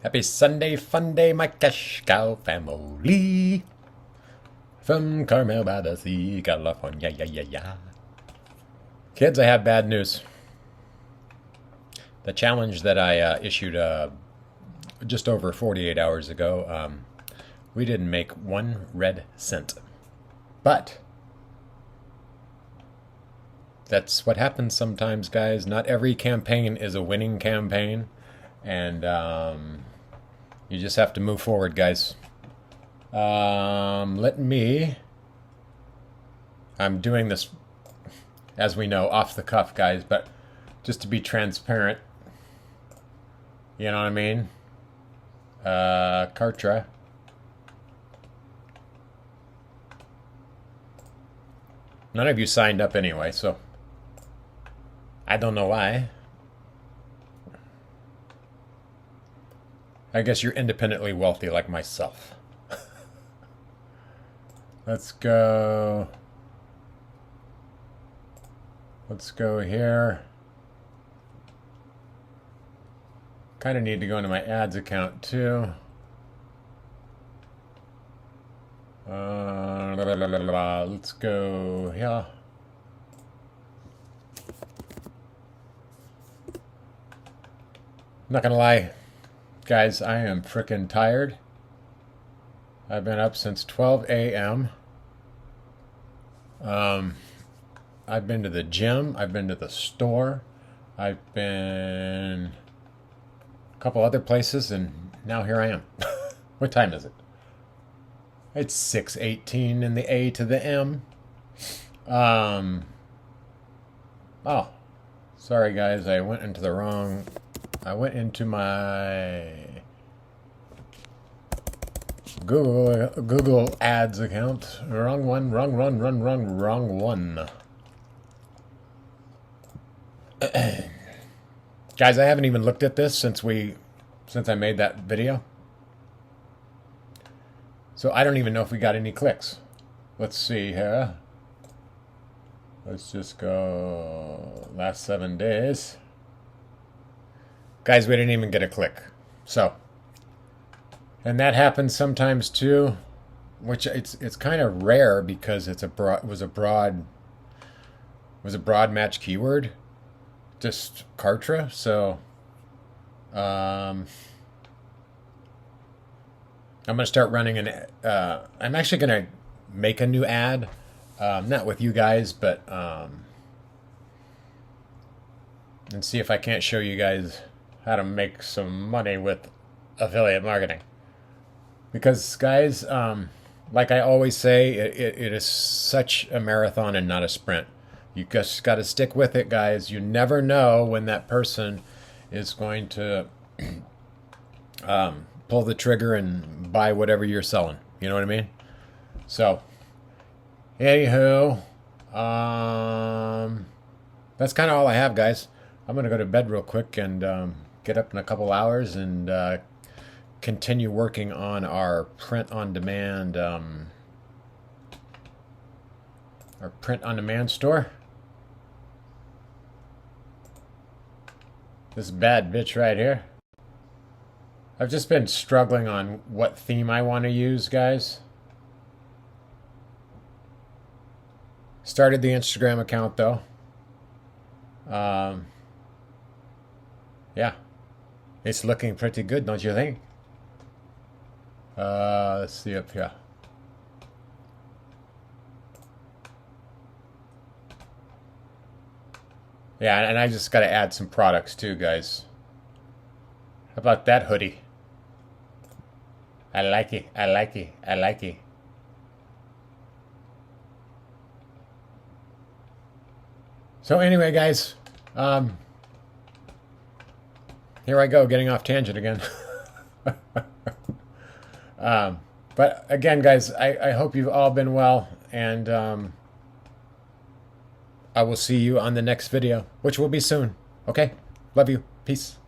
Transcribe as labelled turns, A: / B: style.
A: Happy Sunday, fun day, my cash cow family. From Carmel by the Sea, California, yeah, yeah, yeah. Kids, I have bad news. The challenge that I issued just over 48 hours ago, we didn't make 1 red cent. But that's what happens sometimes, guys. Not every campaign is a winning campaign. And you just have to move forward, guys. I'm doing this, as we know, off the cuff, guys, but just to be transparent, you know what I mean? Kartra. None of you signed up anyway, so I don't know why. I guess you're independently wealthy like myself. Let's go. Let's go here. Kind of need to go into my ads account too. Let's go here. I'm not gonna lie, guys, I am frickin' tired. I've been up since 12 a.m. I've been to the gym. I've been to the store. I've been a couple other places, and now here I am. What time is it? It's 6:18 in the A to the M. Oh, sorry guys, I went into my Google Ads account. Wrong one. Wrong one. Guys, I haven't even looked at this since I made that video. So I don't even know if we got any clicks. Let's see here. Let's just go last 7 days. Guys, we didn't even get a click. So, and that happens sometimes too, which it's kind of rare because it was a broad match keyword, just Kartra. So, I'm gonna start running I'm actually gonna make a new ad, not with you guys, but and see if I can't show you guys how to make some money with affiliate marketing. Because guys, like I always say, it is such a marathon and not a sprint. You just got to stick with it, guys. You never know when that person is going to pull the trigger and buy whatever you're selling. You know what I mean? So, anywho, that's kind of all I have, guys. I'm going to go to bed real quick and get up in a couple hours and continue working on our print-on-demand store. This bad bitch right here. I've just been struggling on what theme I want to use, guys. Started the Instagram account though. Yeah, it's looking pretty good, don't you think? Let's see up here. Yeah, and I just got to add some products too, guys. How about that hoodie? I like it. I like it. I like it. So anyway, guys, here I go, getting off tangent again. But again, guys, I hope you've all been well, and I will see you on the next video, which will be soon. Okay? Love you. Peace.